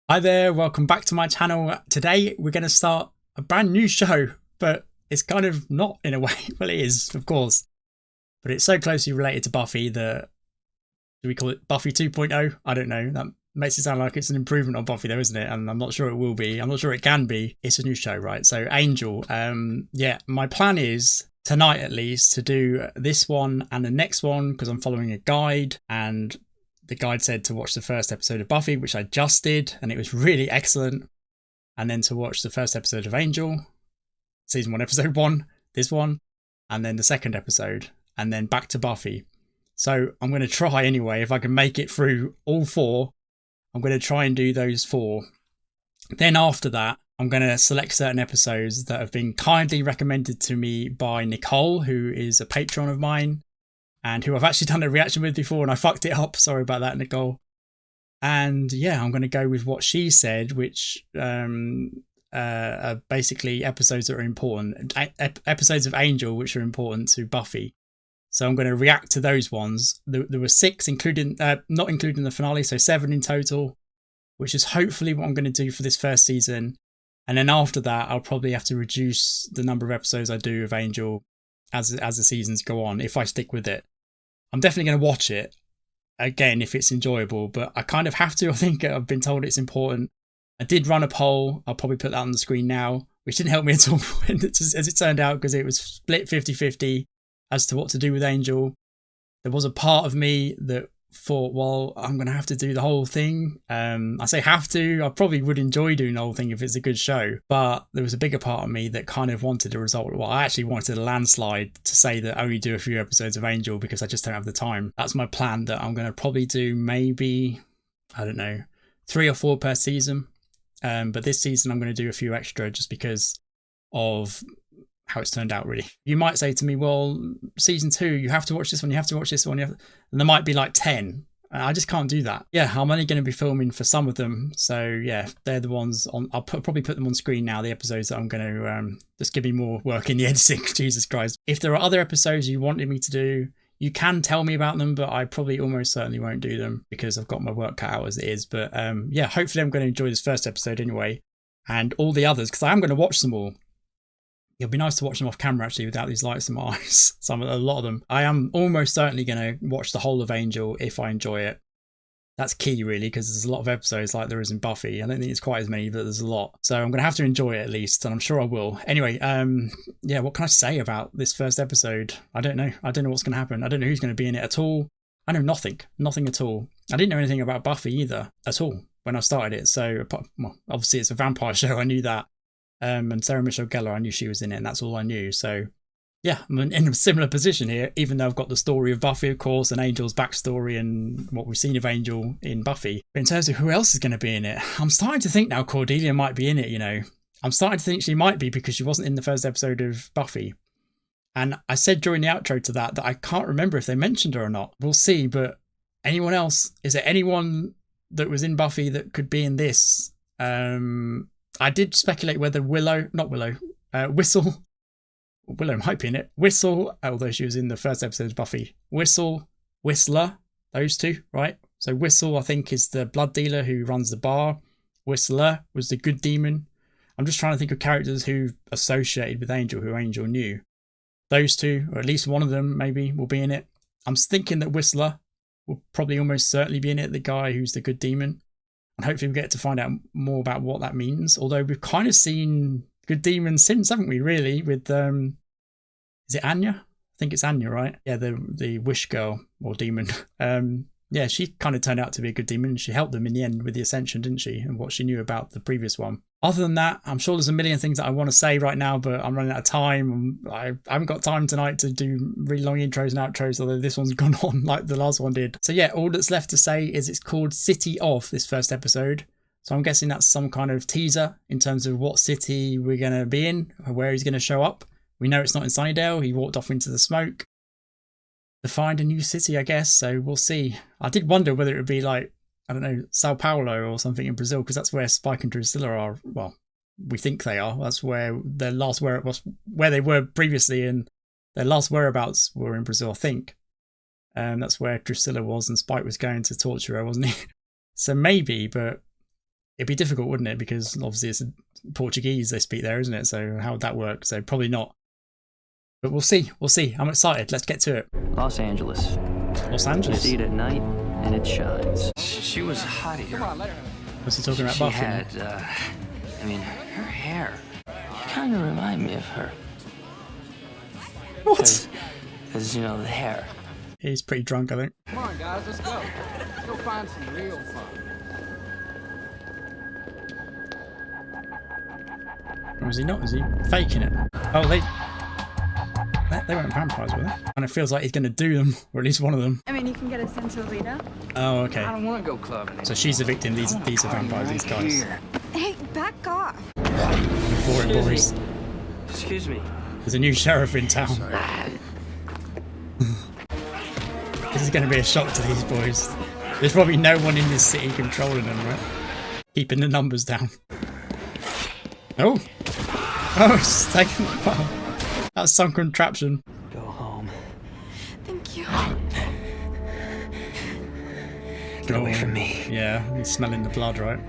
Hi there, welcome back to my channel. Today we're going to start a brand new show, but it's kind of not in a way. Well, it is, of course, but it's so closely related to Buffy that, do we call it Buffy 2.0? I don't know. That makes it sound like it's an improvement on Buffy though, isn't it? And I'm not sure it will be. I'm not sure it can be. It's a new show, right? So Angel, yeah, my plan is tonight at least to do this one and the next one because I'm following a guide, and the guide said to watch the first episode of Buffy, which I just did, and it was really excellent. And then to watch the first episode of Angel, season 1, episode 1, this one, and then the second episode, and then back to Buffy. So I'm going to try anyway, if I can make it through all 4, I'm going to try and do those 4. Then after that, I'm going to select certain episodes that have been kindly recommended to me by Nicole, who is a patron of mine, and who I've actually done a reaction with before, and I fucked it up. Sorry about that, Nicole. And yeah, I'm going to go with what she said, which are basically episodes that are important, episodes of Angel which are important to Buffy. So I'm going to react to those ones. There were 6, including not including the finale, so 7 in total, which is hopefully what I'm going to do for this first season. And then after that, I'll probably have to reduce the number of episodes I do of Angel as the seasons go on, if I stick with it. I'm definitely going to watch it again if it's enjoyable, but I kind of have to. I think I've been told it's important. I did run a poll. I'll probably put that on the screen now, which didn't help me at all as it turned out, because it was split 50-50 as to what to do with Angel. There was a part of me that thought, well, I'm going to have to do the whole thing. I say have to. I probably would enjoy doing the whole thing if it's a good show, but there was a bigger part of me that kind of wanted a result. Well, I actually wanted a landslide to say that only do a few episodes of Angel because I just don't have the time. That's my plan, that I'm going to probably do maybe, I don't know, 3 or 4 per season. But this season I'm going to do a few extra just because of how it's turned out, really. You might say to me, well, season 2, you have to watch this one, you have to watch this one, and there might be like 10. I just can't do that. Yeah, I'm only going to be filming for some of them, so yeah, they're the ones on. I'll probably put them on screen now, the episodes that I'm going to just give me more work in the editing. Jesus Christ. If there are other episodes you wanted me to do, you can tell me about them, but I probably almost certainly won't do them because I've got my work cut out as it is. But yeah, hopefully I'm going to enjoy this first episode anyway, and all the others, because I am going to watch them all. It'll be nice to watch them off camera actually without these lights in my eyes. A lot of them. I am almost certainly going to watch the whole of Angel if I enjoy it. That's key, really, because there's a lot of episodes like there is in Buffy. I don't think it's quite as many, but there's a lot. So I'm going to have to enjoy it at least, and I'm sure I will. Anyway, yeah, what can I say about this first episode? I don't know. I don't know what's going to happen. I don't know who's going to be in it at all. I know nothing. Nothing at all. I didn't know anything about Buffy either at all when I started it. So, well, obviously it's a vampire show. I knew that. And Sarah Michelle Gellar, I knew she was in it, and that's all I knew. So yeah, I'm in a similar position here, even though I've got the story of Buffy, of course, and Angel's backstory and what we've seen of Angel in Buffy. But in terms of who else is going to be in it, I'm starting to think now Cordelia might be in it, you know. I'm starting to think she might be because she wasn't in the first episode of Buffy. And I said during the outro to that I can't remember if they mentioned her or not. We'll see, but anyone else? Is there anyone that was in Buffy that could be in this? I did speculate whether Willow might be in it. Whistle, although she was in the first episode of Buffy. Whistler, those two, right? So Whistle, I think, is the blood dealer who runs the bar. Whistler was the good demon. I'm just trying to think of characters who associated with Angel, who Angel knew. Those two, or at least one of them, maybe, will be in it. I'm thinking that Whistler will probably almost certainly be in it, the guy who's the good demon. And hopefully we get to find out more about what that means. Although we've kind of seen good demons since, haven't we, really? With, is it Anya? I think it's Anya, right? Yeah, the wish girl or demon. Yeah, she kind of turned out to be a good demon. She helped them in the end with the ascension, didn't she? And what she knew about the previous one. Other than that, I'm sure there's a million things that I want to say right now, but I'm running out of time. I haven't got time tonight to do really long intros and outros, although this one's gone on like the last one did. So yeah, all that's left to say is it's called City of, this first episode. So I'm guessing that's some kind of teaser in terms of what city we're going to be in, or where he's going to show up. We know it's not in Sunnydale. He walked off into the smoke to find a new city, I guess. So we'll see. I did wonder whether it would be like, I don't know, Sao Paulo or something in Brazil, because that's where Spike and Drusilla are. Well, we think they are. That's where their last where they were previously, and their last whereabouts were in Brazil, I think. That's where Drusilla was, and Spike was going to torture her, wasn't he? So maybe, but It'd be difficult, wouldn't it? Because obviously it's Portuguese they speak there, isn't it? So how would that work? So probably not. But we'll see. We'll see. I'm excited. Let's get to it. Los Angeles. Los Angeles. You see it at night, and it shines. She was hot here. What's he talking about? She Buffy? had, I mean, her hair kind of remind me of her. What? Because, you know, the hair. He's pretty drunk, I think. Come on, guys, let's go. Let's go find some real fun. Or is he not? Is he faking it? Oh, they weren't vampires, were they? And it feels like he's going to do them, or at least one of them. I mean, you can get a sense of Lita. Oh, okay. I don't want to go clubbing. So she's the victim. These are vampires. These guys. Hey, back off. For it, boys. Excuse me. There's a new sheriff in town. This is going to be a shock to these boys. There's probably no one in this city controlling them, right? Keeping the numbers down. Oh! Oh, it's taking the bomb. That's some contraption. Go home. Thank you. Get away from me. Yeah, he's smelling the blood, right?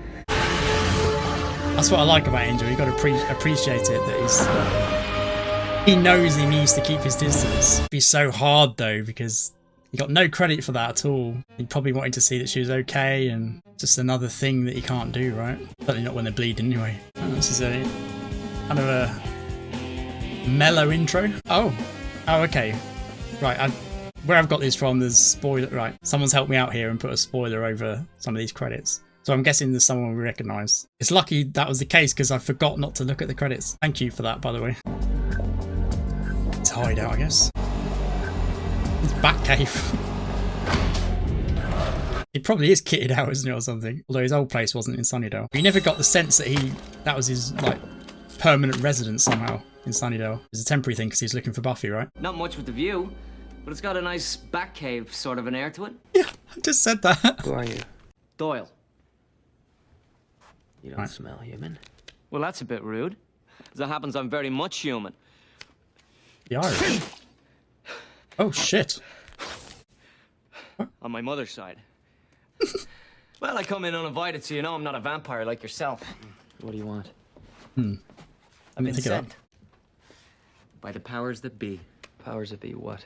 That's what I like about Angel. You got to appreciate it that he knows he needs to keep his distance. It'd be so hard though because he got no credit for that at all. He probably wanted to see that she was okay, and just another thing that he can't do, right? Certainly not when they're bleeding anyway. Oh, this is a kind of a mellow intro. Oh, okay. Right, where I've got this from, there's spoiler. Right, someone's helped me out here and put a spoiler over some of these credits. So I'm guessing there's someone we recognise. It's lucky that was the case because I forgot not to look at the credits. Thank you for that, by the way. It's hideout, I guess. It's Batcave. He probably is kitted out, isn't it, or something? Although his old place wasn't in Sunnydale. You never got the sense that that was his like permanent residence somehow in Sunnydale. It's a temporary thing because he's looking for Buffy, right? Not much with the view, but it's got a nice back cave sort of an air to it. Yeah, I just said that. Who are you? Doyle. You don't smell human. Well, that's a bit rude. As it happens, I'm very much human. The Irish. Oh shit. On my mother's side. Well, I come in uninvited, so you know I'm not a vampire like yourself. What do you want? I've been think of that. sent by the powers that be. Powers that be what?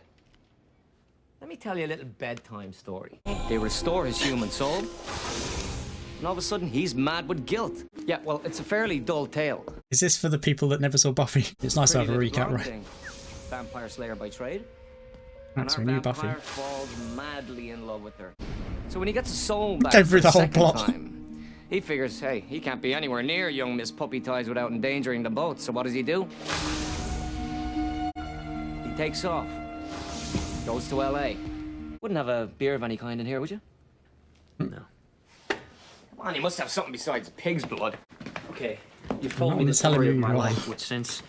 Let me tell you a little bedtime story. They restore his human soul, and all of a sudden he's mad with guilt. Yeah, well, it's a fairly dull tale. Is this for the people that never saw Buffy? It's nice to have a Pretty recap, little right? thing. Vampire slayer by trade. That's and we our knew Buffy. vampire falls madly in love with her. So when he gets his soul back Go through for the whole second plot. time, he figures, hey, he can't be anywhere near young Miss Puppy Ties without endangering them both. So what does he do? He takes off. Goes to LA. Wouldn't have a beer of any kind in here, would you? No. Come on, you must have something besides pig's blood. Okay, you've told No me the one's telling story you of my you're life, wrong. which since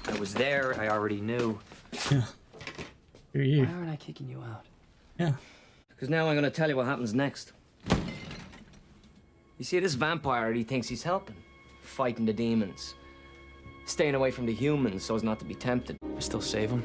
I was there, I already knew. Yeah. Who are you? Why aren't I kicking you out? Yeah. Because now I'm going to tell you what happens next. You see, this vampire, he thinks he's helping. Fighting the demons. Staying away from the humans so as not to be tempted. I still save him.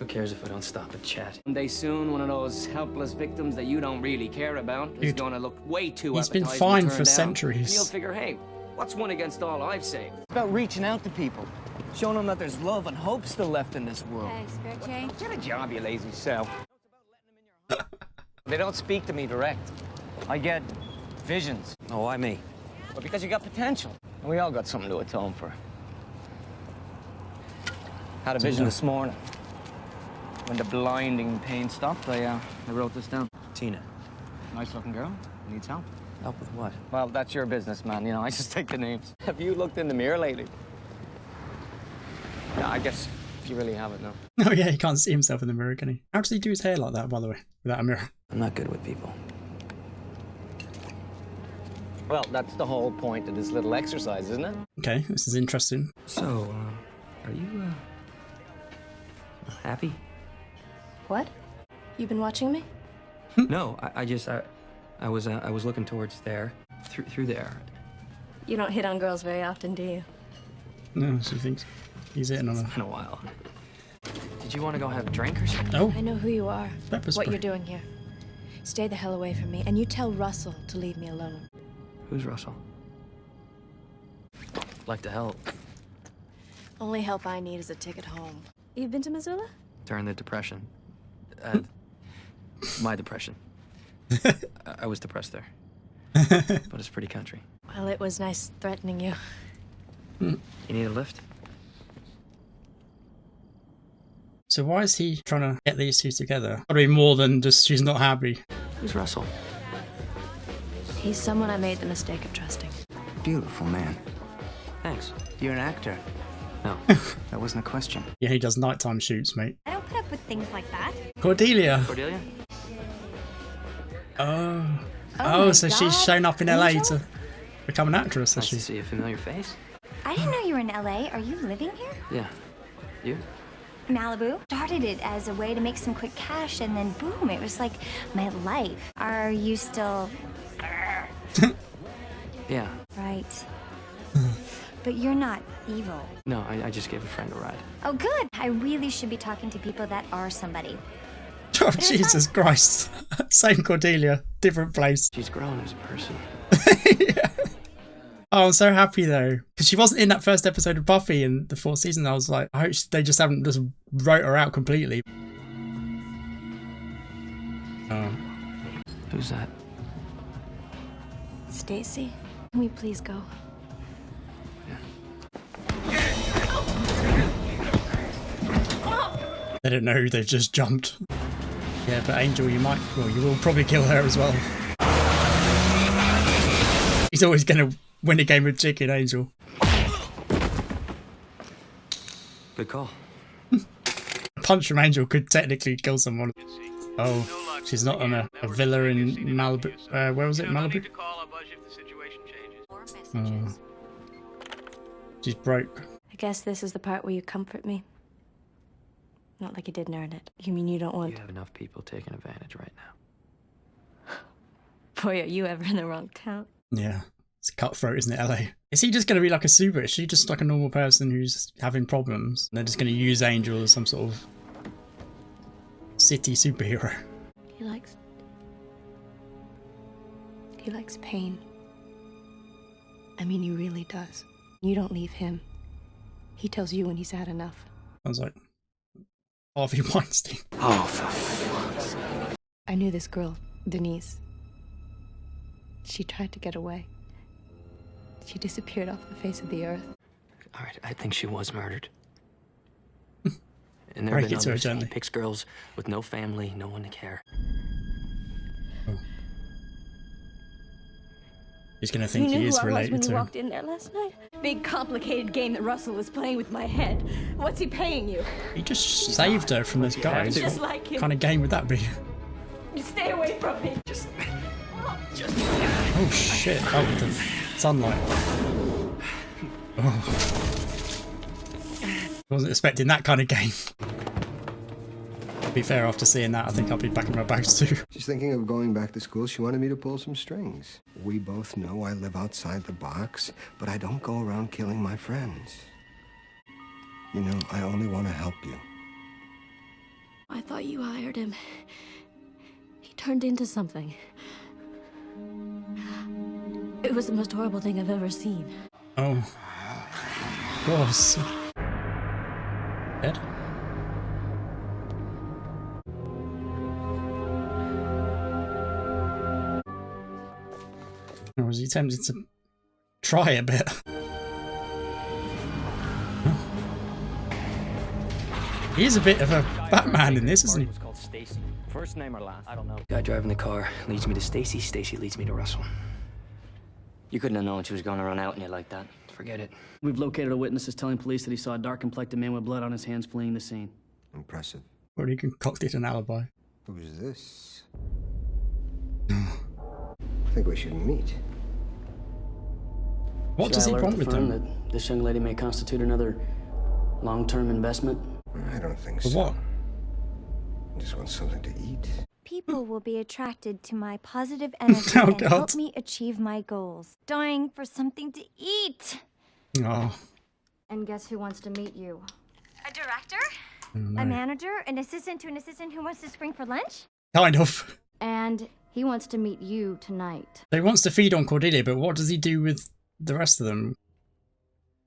Who cares if I don't stop and chat? One day soon, one of those helpless victims that you don't really care about is Dude, going to look way too he's been appetizing to fine turn for down. centuries. And you'll figure, hey, what's one against all I've saved? It's about reaching out to people, showing them that there's love and hope still left in this world. Hey, spare change? Get a job, you lazy cell. They don't speak to me direct. I get visions. Oh, why me? But because you got potential. And we all got something to atone for. Had a vision this morning. When the blinding pain stopped, I wrote this down. Tina. Nice looking girl. Needs help. Help with what? Well, that's your business, man. You know, I just take the names. Have you looked in the mirror lately? Yeah, I guess you really haven't, no. Oh yeah, he can't see himself in the mirror, can he? How does he do his hair like that, by the way, without a mirror? I'm not good with people. Well, that's the whole point of this little exercise, isn't it? Okay, this is interesting. So, are you, happy? What? You been watching me? No, I was looking towards there, through there. You don't hit on girls very often, do you? No, she thinks he's hitting on It's her. been a while. Did you want to go have a drink or something? Oh, I know who you are, pepper what spray. you're doing here. Stay the hell away from me, and you tell Russell to leave me alone. Who's Russell? like to help. Only help I need is a ticket home. You've been to Missoula? During the Depression. My depression. I was depressed there. But it's pretty country. Well, it was nice threatening you. You need a lift? So why is he trying to get these two together? Gotta be more than just she's not happy. Who's Russell? He's someone I made the mistake of trusting. Beautiful man. Thanks. You're an actor. No. That wasn't a question. Yeah, he does nighttime shoots, mate. I don't put up with things like that. Cordelia. Cordelia? Oh, so she's shown up in LA Angel? to become an actress, has Nice she? to see a familiar face. I didn't know you were in LA. Are you living here? Yeah. You? Malibu. Started it as a way to make some quick cash, and then boom, it was like my life. Are you still Yeah. right? But you're not evil. No, I just gave a friend a ride. Oh, good. I really should be talking to people that are somebody. Oh, Jesus Christ. Same Cordelia, different place. She's grown as a person. Oh, I'm so happy though. Because she wasn't in that first episode of Buffy in the 4th season. I was like, I hope they just haven't just wrote her out completely. Oh. Who's that? Stacy, can we please go? They don't know who they've just jumped. Yeah, but Angel, you will probably kill her as well. He's always going to win a game of chicken, Angel. Good call. A punch from Angel could technically kill someone. Oh, she's not on a villa in Malibu. Where was it? Malibu? Oh. She's broke. I guess this is the part where you comfort me. Not like you didn't earn it. You mean you don't want... You have enough people taking advantage right now. Boy, are you ever in the wrong town. Yeah. It's cutthroat, isn't it, LA? Is he just going to be like a super? Is she just like a normal person who's having problems? And they're just going to use Angel as some sort of city superhero. He likes pain. I mean, he really does. You don't leave him. He tells you when he's had enough. Sounds like Harvey Weinstein. Oh, for fuck's sake. I knew this girl, Denise. She tried to get away. She disappeared off the face of the earth. All right, I think she was murdered. And there Break have been it to her others. He gently. picks girls with no family, no one to care. He's going to think You he knew is who I was related when to you him. walked in there last night? Big complicated game that Russell was playing with my head. What's he paying you? He just saved her from this guy. Just What like him. kind of game would that be? You stay away from me. Oh shit, oh, the sunlight. Oh. Wasn't expecting that kind of game. To be fair, after seeing that, I think I'll be back in my bags too. She's thinking of going back to school. She wanted me to pull some strings. We both know I live outside the box, but I don't go around killing my friends. You know, I only want to help you. I thought you hired him. He turned into something. It was the most horrible thing I've ever seen. Oh. Of course. Dead? Or was he tempted to try a bit? He is a bit of a Batman in this, isn't he? Was called Stacy. First name or last? I don't know. Guy driving the car leads me to Stacy. Stacy leads me to Russell. You couldn't have known she was going to run out on you like that. Forget it. We've located a witness who's telling police that he saw a dark-complected man with blood on his hands fleeing the scene. Impressive. Already concocted an alibi. Who's this? I think we should meet. What does he want with them? That this young lady may constitute another long-term investment? I don't think For so. what? I just want something to eat. People will be attracted to my positive energy Oh, and God. help me achieve my goals. Dying for something to eat. Oh, And guess who wants to meet you? A director? no. A manager? An assistant to an assistant who wants to spring for lunch? Kind of. And he wants to meet you tonight. So he wants to feed on Cordelia, but what does he do with the rest of them?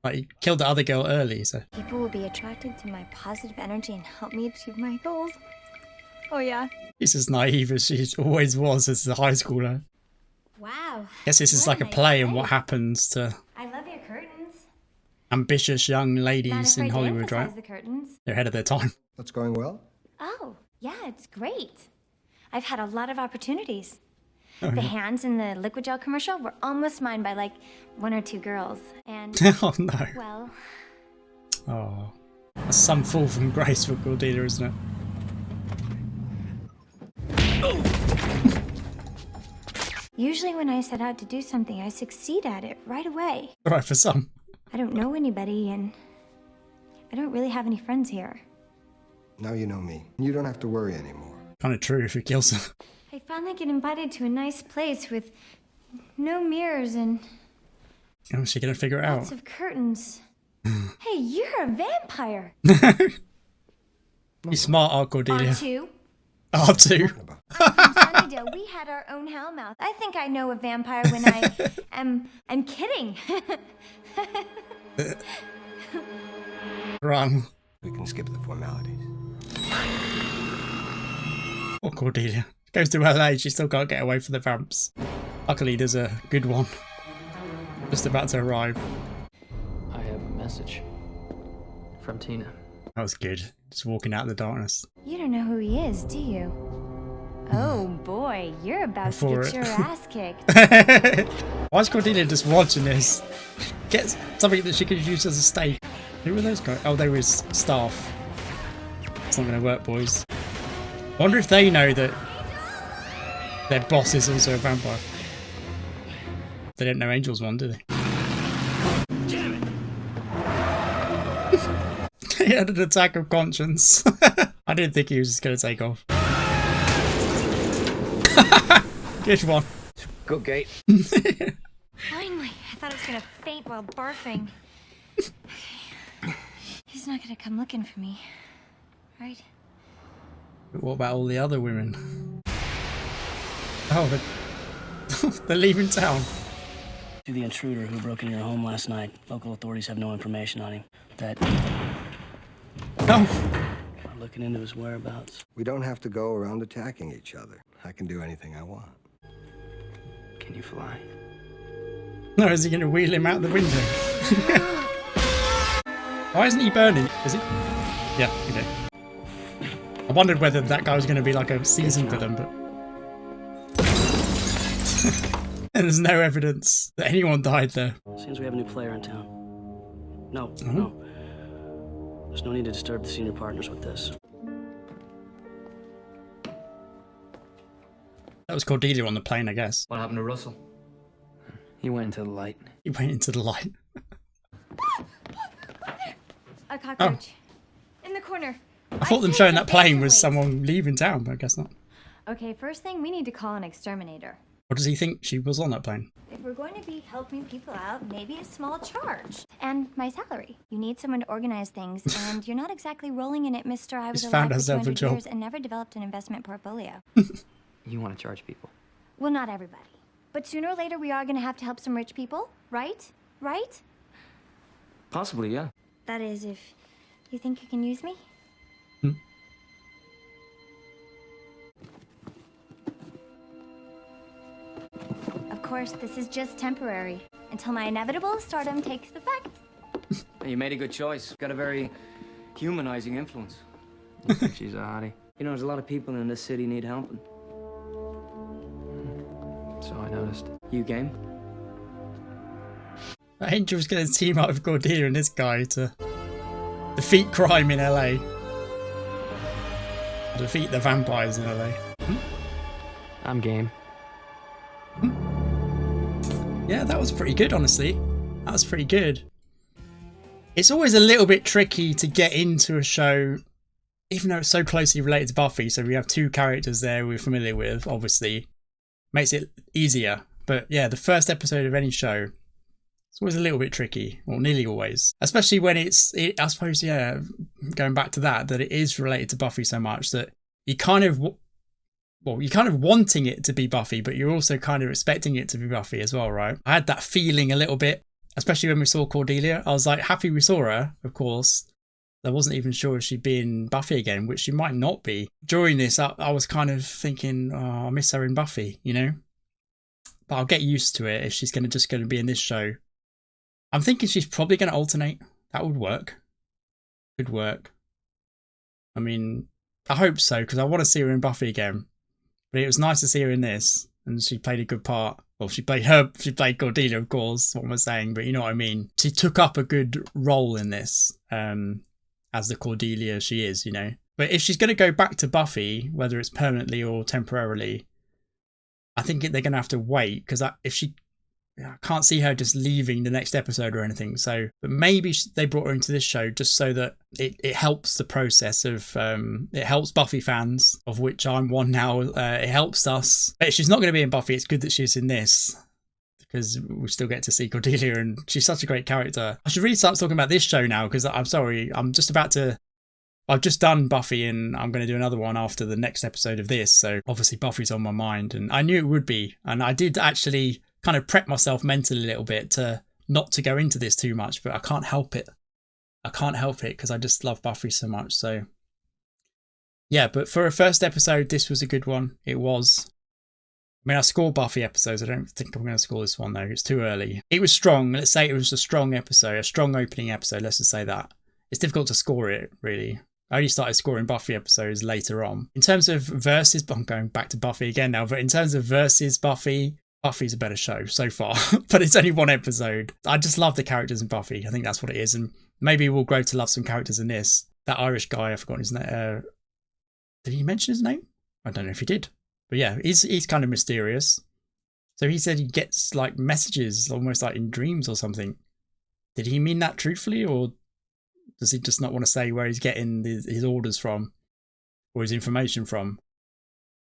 Like, he killed the other girl early, so. People will be attracted to my positive energy and help me achieve my goals. Oh, yeah. She's as naive as she always was as a high schooler. Wow. Guess this is What like a a nice play and place. what happens to I love your curtains. ambitious young Not ladies in afraid to Hollywood, right? emphasize the curtains. They're ahead of their time. What's going well? Oh, yeah, it's great. I've had a lot of opportunities. Oh, The yeah. hands in the liquid gel commercial were almost mine by like 1 or 2 girls. And, Oh, no. well, Oh. That's some fall from grace for Cordelia, isn't it? usually when I set out to do something, I succeed at it right away. Right, for some. I don't know anybody, and I don't really have any friends here. Now you know me. You don't have to worry anymore. Kind of true if he kills her. I finally get invited to a nice place with no mirrors and How's she gonna figure it out? lots of curtains. Hey, you're a vampire. You smart, art Cordelia. R2. R2. About Sunnydale, we had our own hellmouth. I think I know a vampire when I'm kidding. Run. we can skip the formalities. Oh, Cordelia. Goes to LA, she still can't get away from the vamps. Luckily, there's a good one. Just about to arrive. I have a message from Tina. That was good. Just walking out of the darkness. You don't know who he is, do you? Oh boy, you're about to For get it. your ass kicked. Why is Cordelia just watching this? Get something that she could use as a stake. Who were those guys? Oh, they were his staff. It's not going to work, boys. I wonder if they know that their boss is also a vampire. They didn't know Angel's one, do they? He had an attack of conscience. I didn't think he was just going to take off. Good one. Good gate. Finally, I thought I was gonna faint while barfing. He's not gonna come looking for me, right? But what about all the other women? Oh, they're leaving town. To the intruder who broke into your home last night, local authorities have no information on him. That No. are looking into his whereabouts. We don't have to go around attacking each other. I can do anything I want. Can you fly? No, is he going to wheel him out the window? Why isn't he burning? Is he? Yeah, he did. I wondered whether that guy was going to be like a season villain, but... And there's no evidence that anyone died there. Seems we have a new player in town. No, Oh. no. There's no need to disturb the senior partners with this. That was Cordelia on the plane, I guess. What happened to Russell? He went into the light. He went into the light. A cockroach. In the corner. I thought them say showing the that plane bacon was weight. someone leaving town, but I guess not. Okay, first thing, we need to call an exterminator. Or does he think she was on that plane? If we're going to be helping people out, maybe a small charge. And my salary. You need someone to organize things, and you're not exactly rolling in it, mister. I was Just alive found for herself a 200 job. years and never developed an investment portfolio. You want to charge people? Well, not everybody. But sooner or later, we are going to have to help some rich people, right? Right? Possibly, yeah. That is, if you think you can use me? Of course, this is just temporary, until my inevitable stardom takes effect. You made a good choice. Got a very humanizing influence. I think she's a hottie. You know, there's a lot of people in this city need helping. So I noticed. You game? Angel's going to team up with Cordelia and this guy to defeat crime in LA. Defeat the vampires in LA. I'm game. Yeah, that was pretty good, honestly. That was pretty good. It's always a little bit tricky to get into a show, even though it's so closely related to Buffy. So we have two characters there we're familiar with, obviously. Makes it easier. But yeah, the first episode of any show, it's always a little bit tricky, or nearly always. Especially when I suppose, yeah, going back to that it is related to Buffy so much that you kind of, you're kind of wanting it to be Buffy, but you're also kind of expecting it to be Buffy as well, right? I had that feeling a little bit especially when we saw Cordelia. I was like happy we saw her, of course. I wasn't even sure if she'd be in Buffy again, which she might not be. During this, I was kind of thinking, oh, I miss her in Buffy, you know? But I'll get used to it if she's just going to be in this show. I'm thinking she's probably going to alternate. That would work. Could work. I mean, I hope so, because I want to see her in Buffy again. But it was nice to see her in this, and she played a good part. Well, she played Cordelia, of course, what am I saying? But you know what I mean. She took up a good role in this, as the Cordelia she is, you know. But if she's going to go back to Buffy, whether it's permanently or temporarily, I think they're going to have to wait, because if she... I can't see her just leaving the next episode or anything. So, but maybe they brought her into this show just so that it helps the process of, it helps Buffy fans, of which I'm one now. It helps us. But if she's not going to be in Buffy, it's good that she's in this, because we still get to see Cordelia, and she's such a great character. I should really start talking about this show now, because I'm sorry, I've just done Buffy, and I'm going to do another one after the next episode of this. So obviously Buffy's on my mind, and I knew it would be, and I did actually kind of prep myself mentally a little bit to not to go into this too much, but I can't help it. I can't help it because I just love Buffy so much. So yeah, but for a first episode, this was a good one. It was. I mean, I score Buffy episodes. I don't think I'm going to score this one though. It's too early. It was strong. Let's say it was a strong episode, a strong opening episode. Let's just say that. It's difficult to score it, really. I only started scoring Buffy episodes later on. In terms of versus, I'm going back to Buffy again now, but in terms of versus Buffy, Buffy's a better show so far, but it's only one episode. I just love the characters in Buffy. I think that's what it is. And maybe we'll grow to love some characters in this. That Irish guy, I've forgotten his name. Did he mention his name? I don't know if he did. But yeah, he's kind of mysterious. So he said he gets like messages almost like in dreams or something. Did he mean that truthfully, or does he just not want to say where he's getting his orders from or his information from?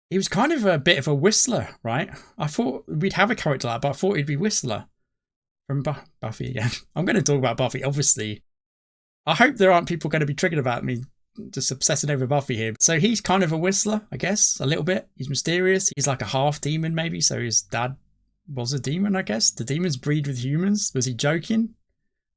He was kind of a bit of a whistler, right? I thought we'd have a character like that, but I thought he'd be Whistler from Buffy again. I'm going to talk about Buffy, obviously. I hope there aren't people going to be triggered about me just obsessing over Buffy here. So he's kind of a whistler, I guess, a little bit. He's mysterious. He's like a half demon, maybe. So his dad was a demon, I guess. Do demons breed with humans? Was he joking?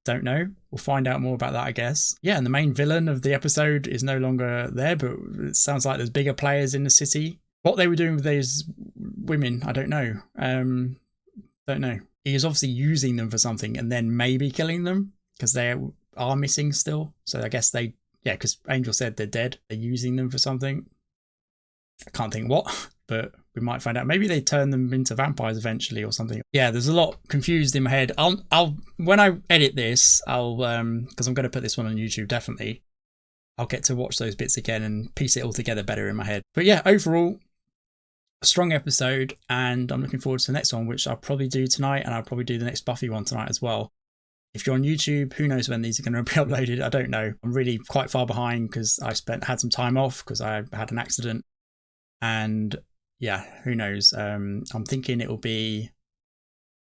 Don't know. We'll find out more about that, I guess. Yeah, and the main villain of the episode is no longer there, but it sounds like there's bigger players in the city. What they were doing with those women, I don't know. Don't know. He is obviously using them for something and then maybe killing them because they are missing still. So I guess because Angel said they're dead. They're using them for something. I can't think what, but we might find out. Maybe they turn them into vampires eventually or something. Yeah, there's a lot confused in my head. I'll when I edit this, I'll because I'm going to put this one on YouTube definitely. I'll get to watch those bits again and piece it all together better in my head. But yeah, overall, a strong episode, and I'm looking forward to the next one, which I'll probably do tonight, and I'll probably do the next Buffy one tonight as well. If you're on YouTube, who knows when these are going to be uploaded? I don't know. I'm really quite far behind because I had some time off because I had an accident, and yeah, who knows? I'm thinking it'll be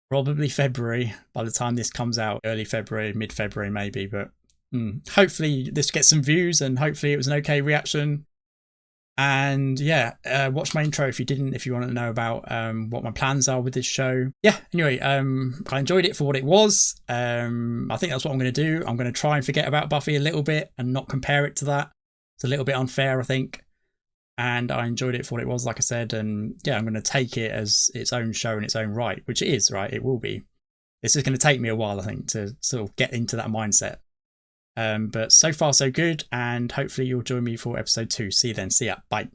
probably February by the time this comes out, early February, mid-February maybe, but hopefully this gets some views and hopefully it was an okay reaction. And yeah, watch my intro if you want to know about what my plans are with this show. Yeah, anyway, I enjoyed it for what it was. I think that's what I'm going to do. I'm going to try and forget about Buffy a little bit and not compare it to that. It's a little bit unfair, I think. And I enjoyed it for what it was, like I said. And yeah, I'm going to take it as its own show in its own right, which it is, right? It will be. It's just going to take me a while, I think, to sort of get into that mindset. But so far so good, and hopefully you'll join me for episode 2. See you then. See ya. Bye.